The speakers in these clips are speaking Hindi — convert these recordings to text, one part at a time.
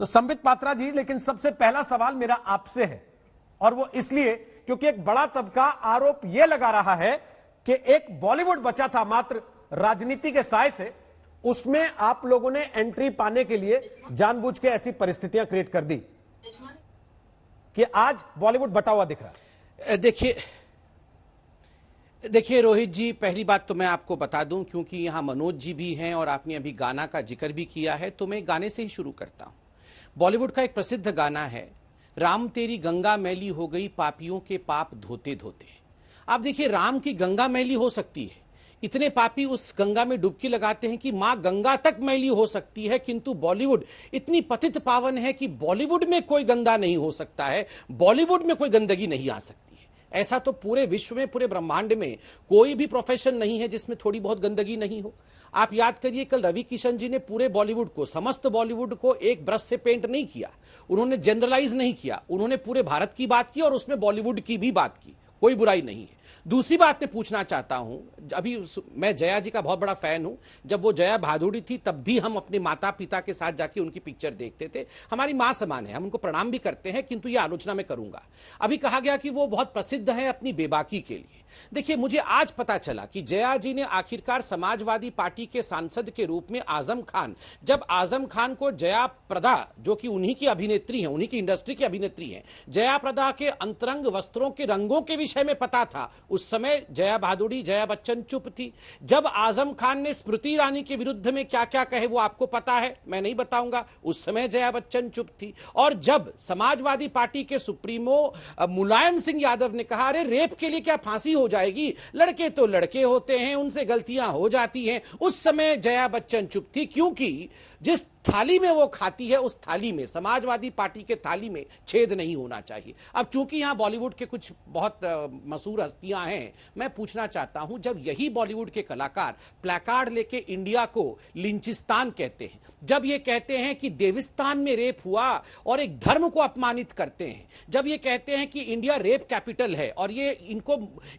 तो संबित पात्रा जी, लेकिन सबसे पहला सवाल मेरा आपसे है, और वो इसलिए क्योंकि एक बड़ा तबका आरोप यह लगा रहा है कि एक बॉलीवुड बचा था मात्र राजनीति के साय से, उसमें आप लोगों ने एंट्री पाने के लिए जानबूझ के ऐसी परिस्थितियां क्रिएट कर दी कि आज बॉलीवुड बटा हुआ दिख रहा है। देखिए रोहित जी, पहली बात तो मैं आपको बता दूं, क्योंकि यहां मनोज जी भी हैं और आपने अभी गाना का जिक्र भी किया है, तो मैं गाने से ही शुरू करता हूं। बॉलीवुड का एक प्रसिद्ध गाना है, राम तेरी गंगा मैली हो गई पापियों के पाप धोते धोते। आप देखिए, राम की गंगा मैली हो सकती है, इतने पापी उस गंगा में डुबकी लगाते हैं कि मां गंगा तक मैली हो सकती है, किंतु बॉलीवुड इतनी पतित पावन है कि बॉलीवुड में कोई गंदा नहीं हो सकता है, बॉलीवुड में कोई गंदगी नहीं आ सकती है। ऐसा तो पूरे विश्व में, पूरे ब्रह्मांड में कोई भी प्रोफेशन नहीं है जिसमें थोड़ी बहुत गंदगी नहीं हो। आप याद करिए, कल रवि किशन जी ने पूरे बॉलीवुड को, समस्त बॉलीवुड को एक ब्रश से पेंट नहीं किया, उन्होंने जनरलाइज नहीं किया, उन्होंने पूरे भारत की बात की और उसमें बॉलीवुड की भी बात की, कोई बुराई नहीं है। दूसरी बात मैं पूछना चाहता हूं, अभी मैं जया जी का बहुत बड़ा फैन हूं, जब वो जया भादुड़ी थी तब भी हम अपने माता पिता के साथ जाके उनकी पिक्चर देखते थे, हमारी मां समान है, हम उनको प्रणाम भी करते हैं, किंतु ये आलोचना मैं करूंगा। अभी कहा गया कि वो बहुत प्रसिद्ध है अपनी बेबाकी के लिए। देखिए, मुझे आज पता चला कि जया जी ने आखिरकार समाजवादी पार्टी के सांसद के रूप में आजम खान, जब आजम खान को जया प्रदा, जो कि उन्हीं की अभिनेत्री हैं, उन्हीं की इंडस्ट्री की अभिनेत्री हैं, जया प्रदा के अंतरंग वस्त्रों के रंगों के विषय में पता था, उस समय जया भादुड़ी, जया बच्चन चुप थी। जब आजम खान ने स्मृति ईरानी के विरुद्ध में क्या क्या कहे वो आपको पता है, मैं नहीं बताऊंगा, उस समय जया बच्चन चुप थी। और जब समाजवादी पार्टी के सुप्रीमो मुलायम सिंह यादव ने कहा, अरे रेप के लिए क्या फांसी हो जाएगी, लड़के तो लड़के होते हैं, उनसे गलतियां हो जाती हैं, उस समय जया बच्चन चुप थी, क्योंकि जिस थाली में वो खाती है उस थाली में, समाजवादी पार्टी के थाली में छेद नहीं होना चाहिए। अब चूंकि यहां बॉलीवुड के कुछ बहुत मशहूर हस्तियां हैं, मैं पूछना चाहता हूं, जब यही बॉलीवुड के कलाकार प्लैकार्ड लेके इंडिया को लिंचिस्तान कहते हैं, जब ये कहते हैं कि देविस्तान में रेप हुआ और एक धर्म को अपमानित करते हैं, जब ये कहते हैं कि इंडिया रेप कैपिटल है और ये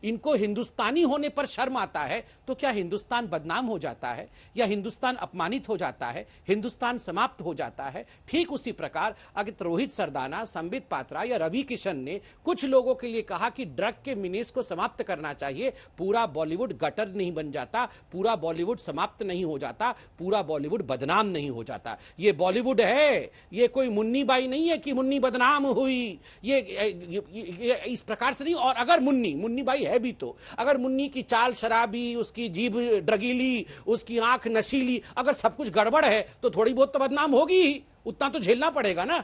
इनको हिंदुस्तानी होने पर शर्म आता है, तो क्या हिंदुस्तान बदनाम हो जाता है या हिंदुस्तान अपमानित हो जाता है, हिंदुस्तान समाप्त हो जाता है? ठीक उसी प्रकार अगर रोहित सरदाना, संबित पात्रा या रवि किशन ने कुछ लोगों के लिए कहा कि ड्रग के मिनेस को समाप्त करना चाहिए, पूरा बॉलीवुड गटर नहीं बन जाता, पूरा बॉलीवुड समाप्त नहीं हो जाता, पूरा बॉलीवुड बदनाम नहीं हो जाता। ये बॉलीवुड है, ये कोई मुन्नी बाई नहीं है कि मुन्नी बदनाम हुई, ये इस प्रकार से नहीं। और अगर मुन्नी बाई है भी, तो अगर मुन्नी की चाल शराबी, उसकी जीभ ड्रगीली, उसकी आंख नशीली, अगर सब कुछ गड़बड़ है तो थोड़ी बहुत तो बदनाम होगी ही, उतना तो झेलना पड़ेगा ना।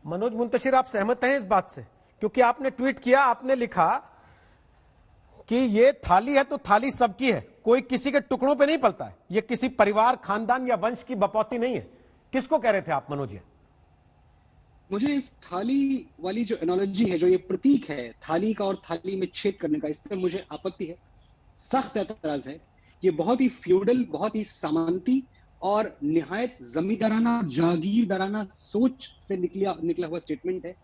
मनोज मुंतशिर, आप सहमत हैं इस बात से? क्योंकि आपने ट्वीट किया, आपने लिखा कि ये थाली है तो थाली सबकी है, कोई किसी के टुकड़ों पे नहीं पलता है, ये किसी परिवार, खानदान या वंश की बपौती नहीं है। किसको कह रहे थे आप मनोज जी? मुझे इस थाली वाली जो एनोलॉजी है, जो ये प्रतीक है थाली का और थाली में छेद करने का, इस पर मुझे आपत्ति है, सख्त एतराज है। ये बहुत ही फ्यूडल, बहुत ही सामंती और निहायत जमींदाराना, जागीरदाराना सोच से निकला हुआ स्टेटमेंट है।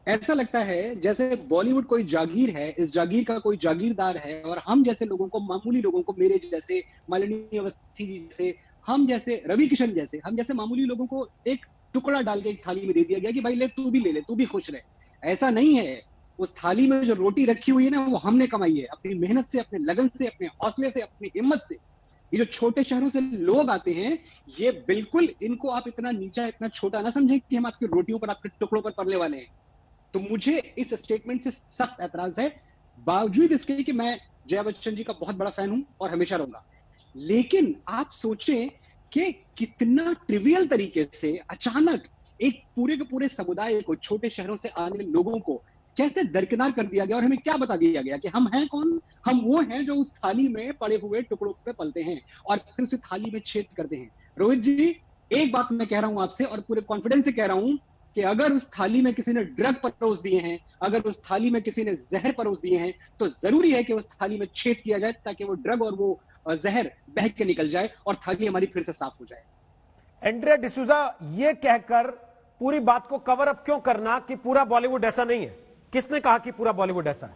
ऐसा लगता है जैसे बॉलीवुड कोई जागीर है, इस जागीर का कोई जागीरदार है, और हम जैसे लोगों को, मामूली लोगों को, मेरे जैसे, मालिनी अवस्थी जी जैसे, हम जैसे, रवि किशन जैसे, हम जैसे मामूली लोगों को एक टुकड़ा डाल के एक थाली में दे दिया गया कि भाई ले, तू भी ले ले, तू भी खुश रहे। ऐसा नहीं है। उस थाली में जो रोटी रखी हुई है ना, वो हमने कमाई है, अपनी मेहनत से, अपने लगन से, अपने हौसले से, अपनी हिम्मत से। ये जो छोटे शहरों से लोग आते हैं, ये बिल्कुल, इनको आप इतना नीचा, इतना छोटा ना समझें कि हम आपकी रोटियों पर, आपके टुकड़ों पर पलने वाले हैं। तो मुझे इस स्टेटमेंट से सख्त एतराज है, बावजूद इसके कि मैं जया बच्चन जी का बहुत बड़ा फैन हूं और हमेशा रहूंगा। लेकिन आप सोचें कि कितना ट्रिवियल तरीके से अचानक एक पूरे के पूरे समुदाय को, छोटे शहरों से आने वाले लोगों को कैसे दरकिनार कर दिया गया, और हमें क्या बता दिया गया कि हम हैं कौन? हम वो हैं जो उस थाली में पड़े हुए टुकड़ों पे पलते हैं और फिर उस थाली में छेद करते हैं। रोहित जी, एक बात मैं कह रहा हूं आपसे, और पूरे कॉन्फिडेंस से कह रहा हूं कि अगर उस थाली में किसी ने ड्रग परोस दिए हैं, अगर उस थाली में किसी ने जहर परोस दिए हैं, तो जरूरी है कि उस थाली में छेद किया जाए, ताकि वो ड्रग और वो जहर बह के निकल जाए और थाली हमारी फिर से साफ हो जाए। एंड्रिया डिसूजा, ये कहकर पूरी बात को कवर अप क्यों करना कि पूरा बॉलीवुड ऐसा नहीं है? किसने कहा कि पूरा बॉलीवुड ऐसा है?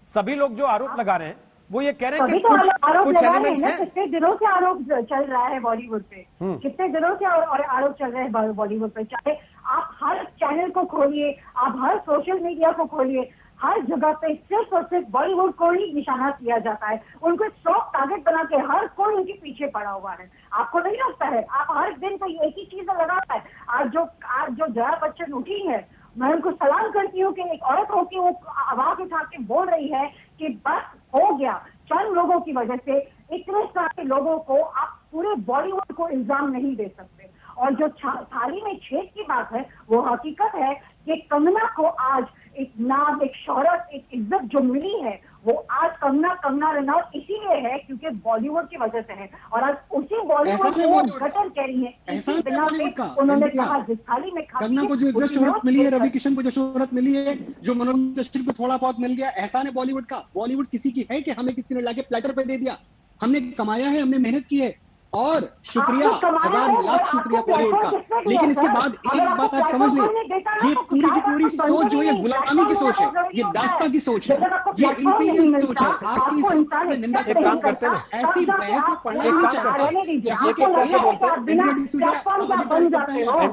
सभी लोग जो आरोप लगा रहे हैं वो ये कह रहे हैं तभी कि तो कुछ आरोप कुछ लगा रहे हैं एलिमेंट्स ना, हैं। कितने दिनों से आरोप चल रहा है बॉलीवुड पे, कितने दिनों से और आरोप चल रहे हैं बॉलीवुड पे। चाहे आप हर चैनल को खोलिए, आप हर सोशल मीडिया को खोलिए, हर जगह पे सिर्फ और सिर्फ बॉलीवुड को ही निशाना किया जाता है। उनको सॉफ्ट टारगेट बना के हर कोई उनके पीछे पड़ा हुआ है। आपको नहीं लगता है? आप हर दिन तो एक ही चीज लगाता है। आज जो जया बच्चन उठी है, मैं उनको सलाम करती हूँ कि एक औरत होकर वो आवाज उठा के बोल रही है कि बस हो गया, चंद लोगों की वजह से इतने सारे लोगों को आप पूरे बॉलीवुड को इल्जाम नहीं दे सकते। और जो थाली में छेद की बात है, वो हकीकत है कि कंगना को आज एक नाम, एक शोहरत, एक इज्जत जो मिली है, वो आज कंगना रनौत इसीलिए है क्योंकि बॉलीवुड की वजह से है। और आज उसी बॉलीवुड को गटर कह रही है, इसी बिना पे उन्होंने कहा जिस थाली में कंगना को जो इज्जत शोहरत मिली है, रवि किशन को जो शोहरत मिली है, जो मनोरंजन इंडस्ट्री को थोड़ा बहुत मिल गया, एहसान है बॉलीवुड का। बॉलीवुड किसी की है कि हमें किसी ने लाके प्लेटर पे दे दिया? हमने कमाया है, हमने मेहनत की है, और शुक्रिया, हजार लाख शुक्रिया बॉलीवुड का। लेकिन इसके बाद एक बात आप समझ लें, ये पूरी की पूरी सोच जो है गुलामी की सोच है, ये दास्ता की सोच है, ये इंपीरियल सोच है। आपकी इस सोच में निंदा एक काम करते हैं, ऐसी बहस में पढ़ना नहीं चाहिए जहाँ एक-एक करके बोलते हैं।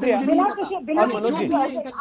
के एंड्रिया और मनोज जी,